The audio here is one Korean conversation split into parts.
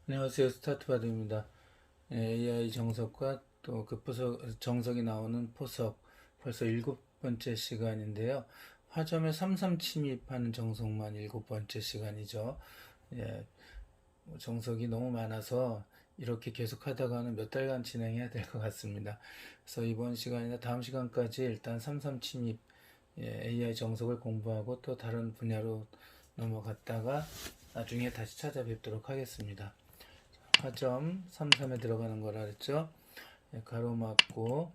안녕하세요. 스타트바디입니다. AI 정석과 또 그 정석이 나오는 포석 벌써 일곱 번째 시간인데요. 화점에 삼삼 침입하는 정석만 일곱 번째 시간이죠. 예, 정석이 너무 많아서 이렇게 계속 하다가는 몇 달간 진행해야 될 것 같습니다. 그래서 이번 시간이나 다음 시간까지 일단 삼삼 침입 AI 정석을 공부하고 또 다른 분야로 넘어갔다가 나중에 다시 찾아뵙도록 하겠습니다. 화점 33에 들어가는 거라 그랬죠. 가로막고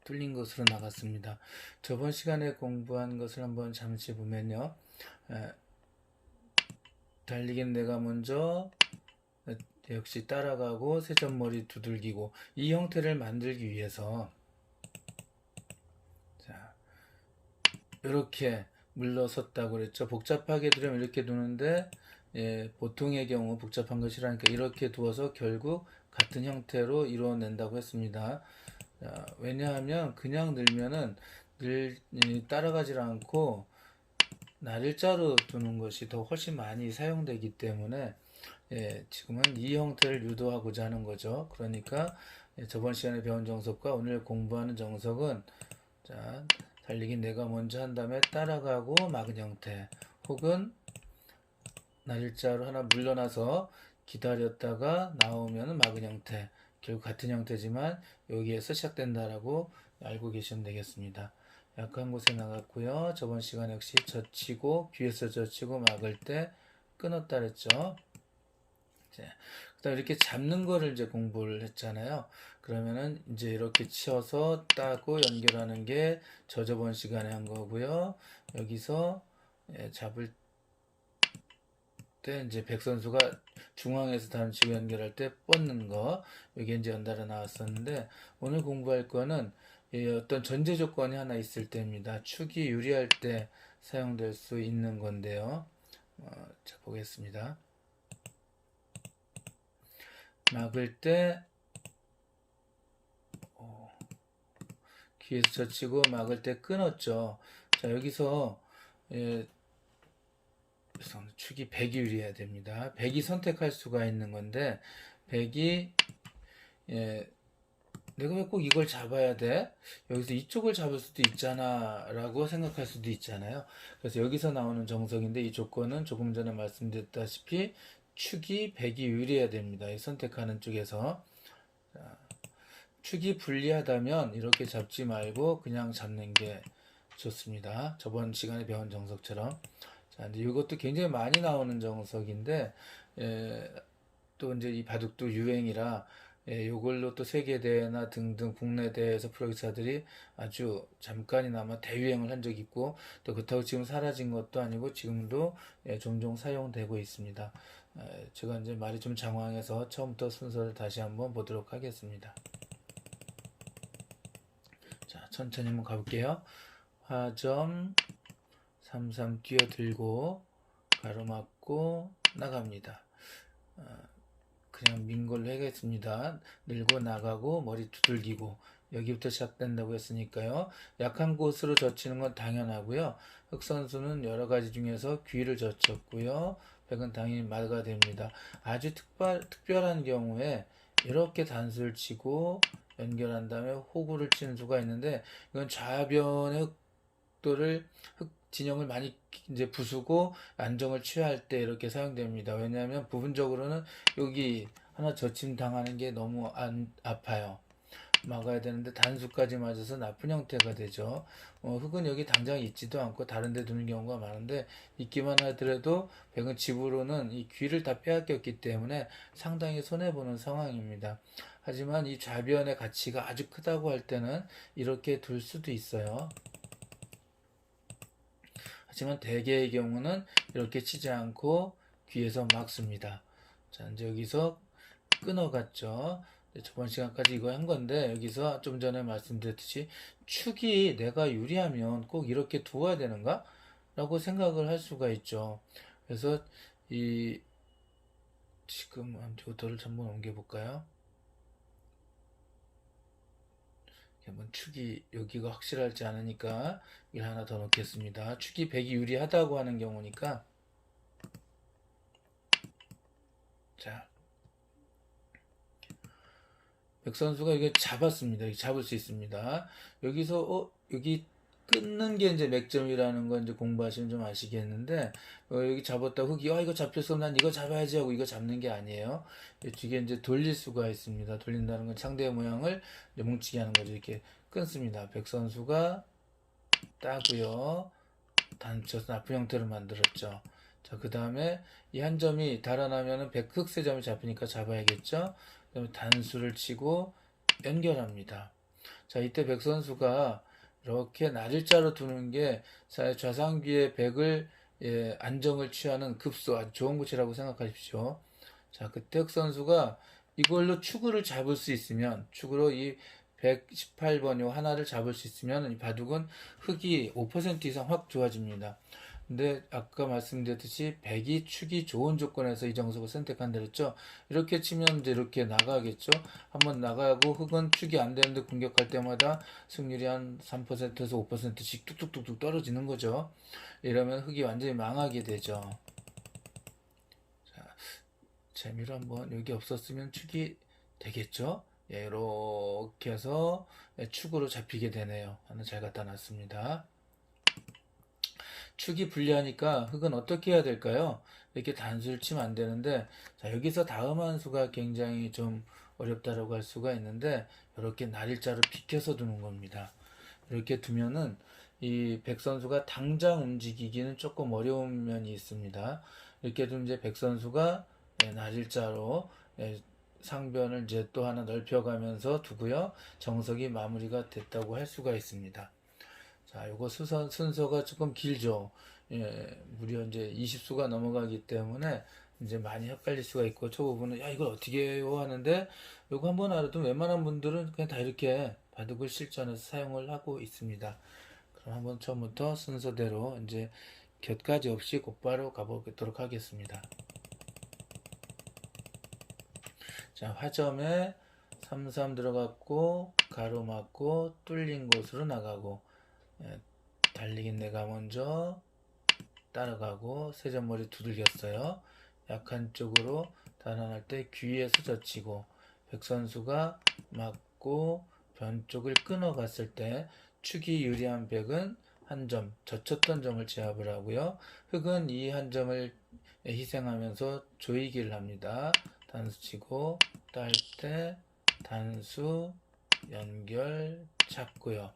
뚫린 것으로 나갔습니다. 저번 시간에 공부한 것을 한번 잠시 보면요. 달리긴 내가 먼저 역시 따라가고 세점머리 두들기고 이 형태를 만들기 위해서 자, 이렇게 물러섰다고 그랬죠. 복잡하게 들으면 이렇게 두는데 보통의 경우 복잡한 거 싫어하니까 이렇게 두어서 결국 같은 형태로 이루어낸다고 했습니다. 자, 왜냐하면 그냥 늘면은 따라가질 않고 날일자로 두는 것이 더 훨씬 많이 사용되기 때문에 지금은 이 형태를 유도하고자 하는 거죠. 그러니까 저번 시간에 배운 정석과 오늘 공부하는 정석은 자, 달리기 내가 먼저 한 다음에 따라가고 막은 형태 혹은 날일자로 하나 물러나서 기다렸다가 나오면 막은 형태 결국 같은 형태지만 여기에서 시작된다라고 알고 계시면 되겠습니다. 약한 곳에 나갔고요. 저번 시간에 역시 젖히고 귀에서 젖히고 막을 때 끊었다 그랬죠. 그다음 이렇게 잡는 거를 이제 공부를 했잖아요. 그러면은 이제 이렇게 치어서 따고 연결하는 게 저번 시간에 한 거고요. 여기서 잡을 때 이제 백 선수가 중앙에서 다른 치고 연결할 때 뻗는 거 여기 이제 연달아 나왔었는데 오늘 공부할 거는 어떤 전제 조건이 하나 있을 때입니다. 축이 유리할 때 사용될 수 있는 건데요. 자 보겠습니다. 막을 때 귀에서 젖히고 막을 때 끊었죠. 자 여기서 예, 축이 100이 유리해야 됩니다. 100이 선택할 수가 있는 건데 100이 내가 왜 꼭 이걸 잡아야 돼? 여기서 이쪽을 잡을 수도 있잖아 라고 생각할 수도 있잖아요. 그래서 여기서 나오는 정석인데 이 조건은 조금 전에 말씀드렸다시피 축이 100이 유리해야 됩니다. 이 선택하는 쪽에서 축이 불리하다면 이렇게 잡지 말고 그냥 잡는 게 좋습니다. 저번 시간에 배운 정석처럼. 자, 근데 이것도 굉장히 많이 나오는 정석인데, 또 이제 이 바둑도 유행이라, 요걸로 또 세계대회나 등등 국내 대회에서 프로기사들이 아주 잠깐이나마 대유행을 한 적이 있고, 또 그렇다고 지금 사라진 것도 아니고, 지금도 종종 사용되고 있습니다. 제가 이제 말이 좀 장황해서 처음부터 순서를 다시 한번 보도록 하겠습니다. 자, 천천히 한번 가볼게요. 화점 33 뛰어들고 가로막고 나갑니다. 그냥 민 걸로 해겠습니다. 늘고 나가고 머리 두들기고 여기부터 시작된다고 했으니까요. 약한 곳으로 젖히는 건 당연하고요. 흑 선수는 여러 가지 중에서 귀를 젖혔고요. 백은 당연히 말가 됩니다. 아주 특별한 경우에 이렇게 단수를 치고 연결한 다음에 호구를 치는 수가 있는데 이건 좌변의 흑도를 진영을 많이 이제 부수고 안정을 취할 때 이렇게 사용됩니다. 왜냐하면 부분적으로는 여기 하나 젖힘 당하는 게 너무 아파요. 막아야 되는데 단수까지 맞아서 나쁜 형태가 되죠. 흙은 여기 당장 있지도 않고 다른 데 두는 경우가 많은데 있기만 하더라도 백은 집으로는 이 귀를 다 빼앗겼기 때문에 상당히 손해보는 상황입니다. 하지만 이 좌변의 가치가 아주 크다고 할 때는 이렇게 둘 수도 있어요. 하지만 대개의 경우는 이렇게 치지 않고 귀에서 막습니다. 자, 이제 여기서 끊어갔죠. 저번 시간까지 이거 한 건데 여기서 좀 전에 말씀드렸듯이 축이 내가 유리하면 꼭 이렇게 두어야 되는가? 라고 생각을 할 수가 있죠. 그래서 이 지금 요도를 한번 옮겨볼까요? 한번 축이 여기가 확실하지 않으니까 이걸 하나 더 넣겠습니다. 축이 100이 유리하다고 하는 경우니까 자, 백 선수가 이게 잡았습니다. 이게 잡을 수 있습니다. 여기서 여기 끊는 게 이제 맥점이라는 건 이제 공부하시면 좀 아시겠는데, 여기 잡았다 흑이 이거 잡혔어, 난 이거 잡아야지 하고 이거 잡는 게 아니에요. 이게 이제 돌릴 수가 있습니다. 돌린다는 건 상대의 모양을 이제 뭉치게 하는 거죠. 이렇게 끊습니다. 백 선수가 따고요. 단쳐서 나쁜 형태로 만들었죠. 자, 그 다음에 이 한 점이 달아나면은 백 흑세점이 잡히니까 잡아야겠죠. 그 다음에 단수를 치고 연결합니다. 자, 이때 백 선수가 이렇게 날일자로 두는 게 좌상귀의 백을 안정을 취하는 급소 아주 좋은 곳이라고 생각하십시오. 자, 그때 흑 선수가 이걸로 축구를 잡을 수 있으면 축으로 이 118번 요 하나를 잡을 수 있으면 이 바둑은 흑이 5% 이상 확 좋아집니다. 근데 아까 말씀드렸듯이 백이 축이 좋은 조건에서 이 정석을 선택한다 그랬죠. 이렇게 치면 이제 이렇게 나가겠죠. 한번 나가고 흑은 축이 안 되는데 공격할 때마다 승률이 한 3%에서 5%씩 뚝뚝뚝뚝 떨어지는 거죠. 이러면 흑이 완전히 망하게 되죠. 자, 재미로 한번 여기 없었으면 축이 되겠죠. 예, 이렇게 해서 축으로 잡히게 되네요. 하나 잘 갖다 놨습니다. 축이 불리하니까 흑은 어떻게 해야 될까요? 이렇게 단수를 치면 안 되는데, 자, 여기서 다음 한 수가 굉장히 좀 어렵다라고 할 수가 있는데, 이렇게 날일자로 비켜서 두는 겁니다. 이렇게 두면은 이 백 선수가 당장 움직이기는 조금 어려운 면이 있습니다. 이렇게 두면 이제 백 선수가 날일자로 상변을 이제 또 하나 넓혀가면서 두고요. 정석이 마무리가 됐다고 할 수가 있습니다. 자, 요거 순서가 조금 길죠. 예, 무려 이제 20수가 넘어가기 때문에 이제 많이 헷갈릴 수가 있고, 초보분은 야, 이걸 어떻게 해요? 하는데, 요거 한번 알아도 웬만한 분들은 그냥 다 이렇게 바둑을 실전에서 사용을 하고 있습니다. 그럼 한번 처음부터 순서대로 이제 곁가지 없이 곧바로 가보도록 하겠습니다. 자, 화점에 33 들어갔고, 가로막고, 뚫린 곳으로 나가고, 달리긴 내가 먼저 따라가고 세점머리 두들겼어요. 약한 쪽으로 달아날 때 귀에서 젖히고 백선수가 맞고 변 쪽을 끊어갔을 때 축이 유리한 백은 한 점, 젖혔던 점을 제압을 하고요. 흑은 이 한 점을 희생하면서 조이기를 합니다. 단수 치고 딸 때 단수 연결 잡고요.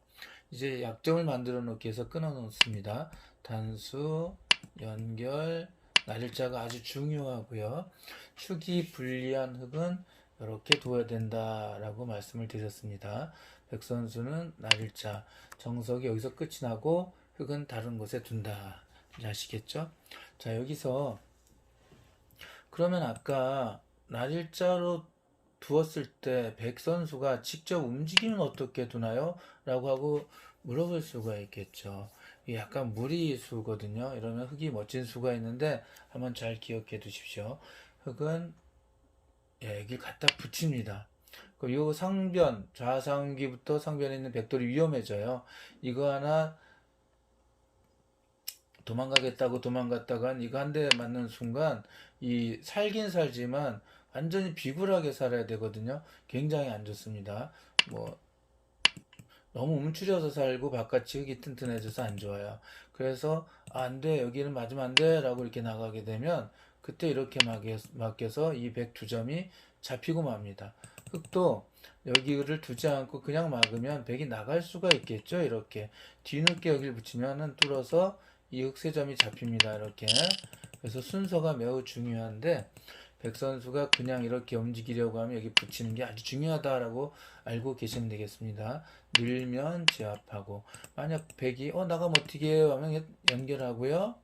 이제 약점을 만들어 놓기 위해서 끊어 놓습니다. 단수, 연결, 날일자가 아주 중요하고요. 축이 불리한 흑은 이렇게 둬야 된다라고 말씀을 드렸습니다. 백 선수는 날일자, 정석이 여기서 끝이 나고 흑은 다른 곳에 둔다. 이제 아시겠죠? 자, 여기서 그러면 아까 날일자로 두었을 때 백 선수가 직접 움직이면 어떻게 두나요? 라고 하고 물어볼 수가 있겠죠. 이게 약간 무리수거든요. 이러면 흑이 멋진 수가 있는데 한번 잘 기억해 두십시오. 흑은 여기 갖다 붙입니다. 요 상변, 좌상기부터 상변에 있는 백돌이 위험해져요. 이거 하나 도망가겠다고 도망갔다간 이거 한 대 맞는 순간 이 살긴 살지만 완전히 비굴하게 살아야 되거든요. 굉장히 안 좋습니다. 뭐 너무 움츠려서 살고 바깥이 흙이 튼튼해져서 안 좋아요. 그래서 안 돼, 여기는 맞으면 안 돼 라고 이렇게 나가게 되면 그때 이렇게 막혀서 이 102점이 잡히고 맙니다. 흙도 여기를 두지 않고 그냥 막으면 백이 나갈 수가 있겠죠. 이렇게 뒤늦게 여기를 붙이면은 뚫어서 이 흑세점이 잡힙니다. 이렇게. 그래서 순서가 매우 중요한데 백 선수가 그냥 이렇게 움직이려고 하면 여기 붙이는 게 아주 중요하다라고 알고 계시면 되겠습니다. 늘면 제압하고 만약 백이 나가면 어떻게 해요? 하면 연결하고요.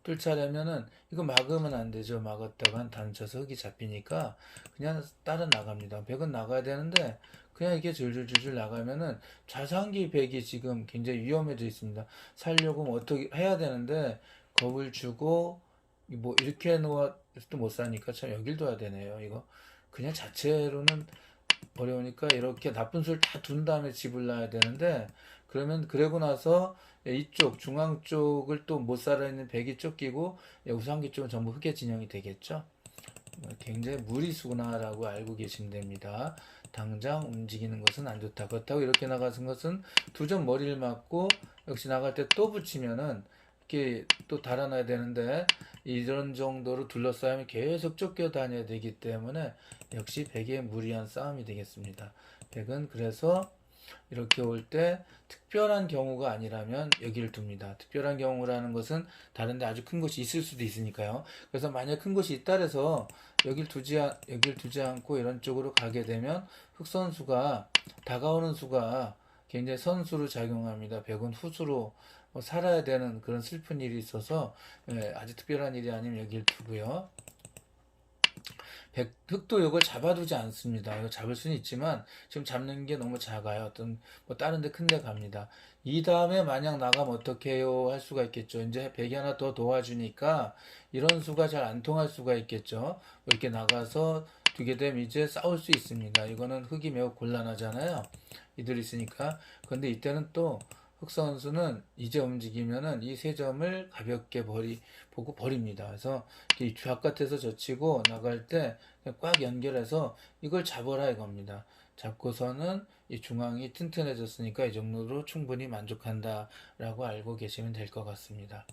뚫자려면은 이거 막으면 안 되죠. 막았다간 단쳐서 흙이 잡히니까 그냥 따라 나갑니다. 백은 나가야 되는데 그냥 이렇게 줄줄줄줄 나가면은 좌상기 백이 지금 굉장히 위험해져 있습니다. 살려고 뭐 어떻게 해야 되는데 겁을 주고 뭐 이렇게 놓아도 못 사니까 참 여길 둬야 되네요. 이거 그냥 자체로는 어려우니까 이렇게 나쁜 수를 다 둔 다음에 집을 놔야 되는데 그러면 그러고 나서 이쪽 중앙 쪽을 또 못 살아있는 백이 쫓기고 우상기 쪽은 전부 흑의 진영이 되겠죠. 굉장히 무리수구나라고 알고 계시면 됩니다. 당장 움직이는 것은 안 좋다. 그렇다고 이렇게 나가는 것은 두 점 머리를 맞고 역시 나갈 때 또 붙이면은 이렇게 또 달아나야 되는데 이런 정도로 둘러싸이면 계속 쫓겨다녀야 되기 때문에 역시 백의 무리한 싸움이 되겠습니다. 백은 그래서 이렇게 올 때 특별한 경우가 아니라면 여기를 둡니다. 특별한 경우라는 것은 다른데 아주 큰 곳이 있을 수도 있으니까요. 그래서 만약 큰 곳이 있다 해서 여길 두지 않고 이런 쪽으로 가게 되면 흑선수가 다가오는 수가 굉장히 선수로 작용합니다. 백은 후수로 살아야 되는 그런 슬픈 일이 있어서 아주 특별한 일이 아니면 여길 두고요. 흑도 이걸 잡아두지 않습니다. 이거 잡을 수는 있지만 지금 잡는 게 너무 작아요. 어떤 뭐 다른 데 큰 데 갑니다. 이 다음에 만약 나가면 어떻게 해요? 할 수가 있겠죠. 이제 백이 하나 더 도와주니까 이런 수가 잘 안 통할 수가 있겠죠. 뭐 이렇게 나가서 두게 되면 이제 싸울 수 있습니다. 이거는 흑이 매우 곤란하잖아요. 이들 있으니까. 그런데 이때는 또 흑 선수는 이제 움직이면은 이 세 점을 가볍게 보고 버립니다. 그래서 이 바깥에서 젖히고 나갈 때 꽉 연결해서 이걸 잡아라 이겁니다. 잡고서는 이 중앙이 튼튼해졌으니까 이 정도로 충분히 만족한다라고 알고 계시면 될 것 같습니다.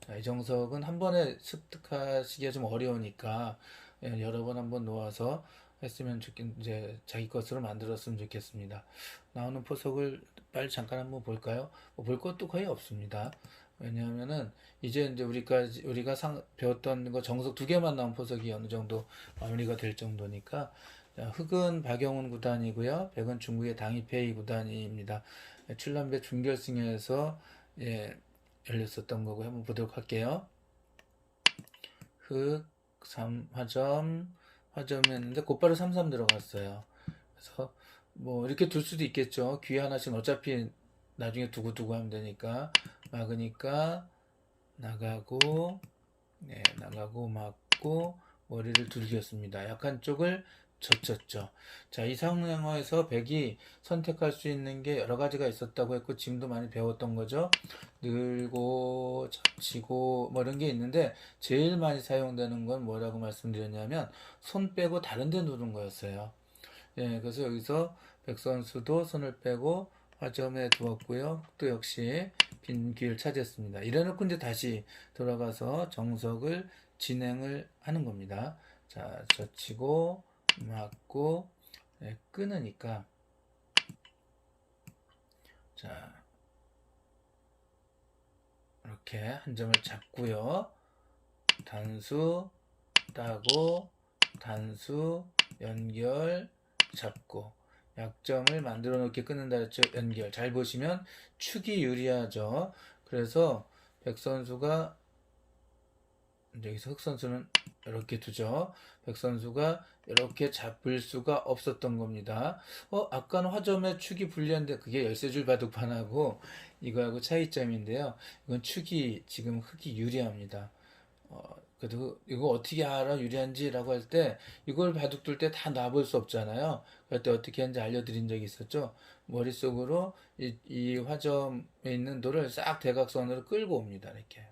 자, 이 정석은 한 번에 습득하시기가 좀 어려우니까 여러 번 한번 놓아서 했으면 이제 자기 것으로 만들었으면 좋겠습니다. 나오는 포석을 빨리 잠깐 한번 볼까요? 볼 것도 거의 없습니다. 왜냐하면은 이제 우리가 배웠던 거 정석 두 개만 나온 포석이 어느 정도 마무리가 될 정도니까. 자, 흑은 박영훈 구단이고요. 백은 중국의 당이페이 구단입니다. 출란배 준결승에서 예, 열렸었던 거고 한번 보도록 할게요. 흑 3화점 화점이었는데 곧바로 33 들어갔어요. 그래서 뭐 이렇게 둘 수도 있겠죠. 귀 하나씩 어차피 나중에 두고두고 하면 되니까 막으니까 나가고 나가고 맞고 머리를 들겼습니다. 약한 쪽을 젖혔죠. 자, 이 상황에서 백이 선택할 수 있는 게 여러 가지가 있었다고 했고 지금도 많이 배웠던 거죠. 늘고 잡치고 뭐 이런 게 있는데 제일 많이 사용되는 건 뭐라고 말씀드렸냐면 손 빼고 다른 데 누른 거였어요. 예, 그래서 여기서 백 선수도 손을 빼고 화점에 두었고요. 또 역시 빈 귀를 차지했습니다. 이래놓고 이제 다시 돌아가서 정석을 진행을 하는 겁니다. 자, 젖히고 맞고 끊으니까 자 이렇게 한 점을 잡고요. 단수 따고 단수 연결 잡고 약점을 만들어 놓게 끊는다 했죠. 연결 잘 보시면 축이 유리하죠. 그래서 백 선수가 여기서 흑 선수는 이렇게 두죠. 백 선수가 이렇게 잡을 수가 없었던 겁니다. 아까는 화점에 축이 불렸는데 그게 열쇠줄 바둑판하고 이거하고 차이점인데요. 이건 축이 지금 흑이 유리합니다. 그래도 이거 어떻게 알아 유리한지라고 할 때 이걸 바둑 둘 때 다 놔볼 수 없잖아요. 그럴 때 어떻게 하는지 알려드린 적이 있었죠. 머릿속으로 이 화점에 있는 돌을 싹 대각선으로 끌고 옵니다. 이렇게.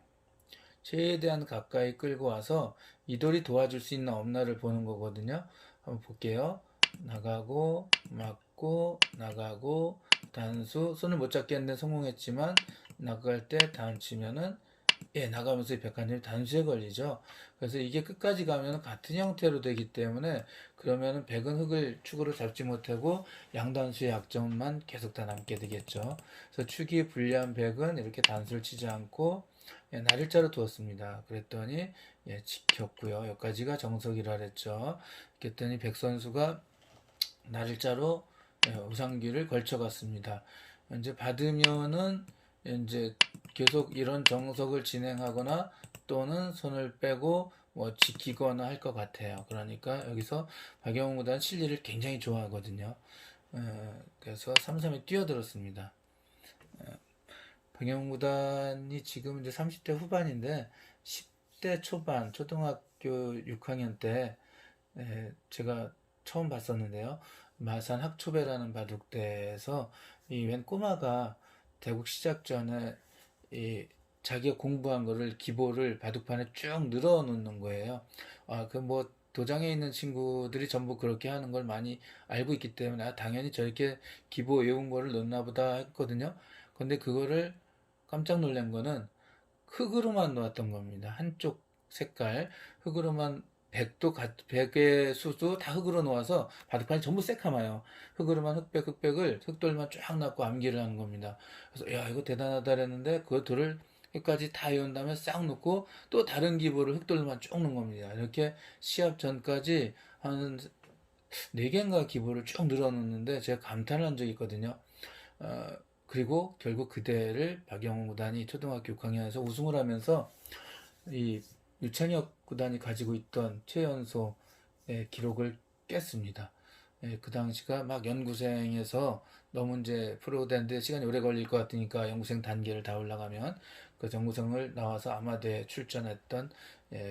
최대한 가까이 끌고 와서 이 돌이 도와줄 수 있나 없나를 보는 거거든요. 한번 볼게요. 나가고 맞고 나가고 단수 손을 못 잡겠는데 성공했지만 나갈 때 다운 치면은 나가면서 이 백한점이 단수에 걸리죠. 그래서 이게 끝까지 가면 같은 형태로 되기 때문에 그러면은 백은 흑을 축으로 잡지 못하고 양단수의 약점만 계속 다 남게 되겠죠. 그래서 축이 불리한 백은 이렇게 단수를 치지 않고 날일자로 두었습니다. 그랬더니 지켰고요. 여기까지가 정석이라 그랬죠. 그랬더니 백 선수가 날일자로 우상기를 걸쳐갔습니다. 이제 받으면은 이제 계속 이런 정석을 진행하거나 또는 손을 빼고 뭐 지키거나 할 것 같아요. 그러니까 여기서 박영훈 구단 실리를 굉장히 좋아하거든요. 그래서 3-3에 뛰어들었습니다. 박영훈 구단이 지금 이제 30대 후반인데 10대 초반 초등학교 6학년 때 제가 처음 봤었는데요. 마산 학초배라는 바둑대에서 이 웬 꼬마가 대국 시작 전에 이 자기가 공부한 거를 기보를 바둑판에 쭉 늘어 놓는 거예요. 그 뭐 도장에 있는 친구들이 전부 그렇게 하는 걸 많이 알고 있기 때문에 당연히 저렇게 기보 외운 거를 넣나 보다 했거든요. 근데 그거를 깜짝 놀란 거는 흙으로만 놓았던 겁니다. 한쪽 색깔 흙으로만 백의 수도 다 흙으로 놓아서 바둑판이 전부 새카마요. 흙으로만 흑백을 흙돌만 쫙 놨고 암기를 하는 겁니다. 그래서 야 이거 대단하다 그랬는데 그것들을 끝까지 다 외운 다음에 싹 놓고 또 다른 기보를 흙돌만 쭉 놓은 겁니다. 이렇게 시합 전까지 한 4개인가 기보를 쭉 늘어놓는데 제가 감탄을 한 적이 있거든요. 어, 그리고 결국 그대를 박영호 구단이 초등학교 6학년에서 우승을 하면서 이 유창혁 구단이 가지고 있던 최연소의 기록을 깼습니다. 예, 그 당시가 막 연구생에서 너무 이제 프로 되는데 시간이 오래 걸릴 것 같으니까 연구생 단계를 다 올라가면 그 연구생을 나와서 아마대에 출전했던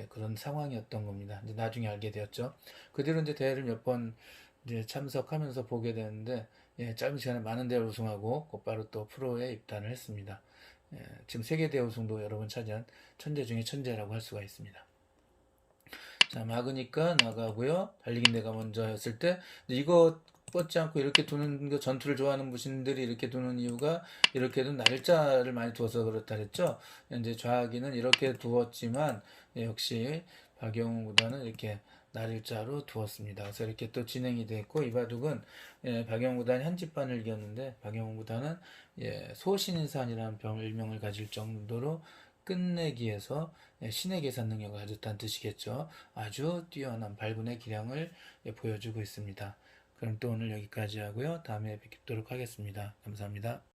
그런 상황이었던 겁니다. 이제 나중에 알게 되었죠. 그 뒤로 이제 대회를 몇 번 이제 참석하면서 보게 되는데 짧은 시간에 많은 대회를 우승하고 곧바로 또 프로에 입단을 했습니다. 지금 세계 대회 우승도 여러 번 차지한 천재 중에 천재라고 할 수가 있습니다. 자, 막으니까 나가고요. 달리기 내가 먼저였을 때 이거 뻗지 않고 이렇게 두는 거 전투를 좋아하는 무신들이 이렇게 두는 이유가 이렇게 둔 날짜를 많이 두어서 그렇다 그랬죠. 이제 좌기는 이렇게 두었지만 역시 박영훈 구단은 이렇게 날일자로 두었습니다. 그래서 이렇게 또 진행이 됐고 이 바둑은 박영훈 구단이 한집반을 이겼는데 박영훈 구단은 소신인산이라는 별명을 가질 정도로 끝내기에서 신의 계산 능력을 가졌다는 뜻이겠죠. 아주 뛰어난 발군의 기량을 보여주고 있습니다. 그럼 또 오늘 여기까지 하고요. 다음에 뵙도록 하겠습니다. 감사합니다.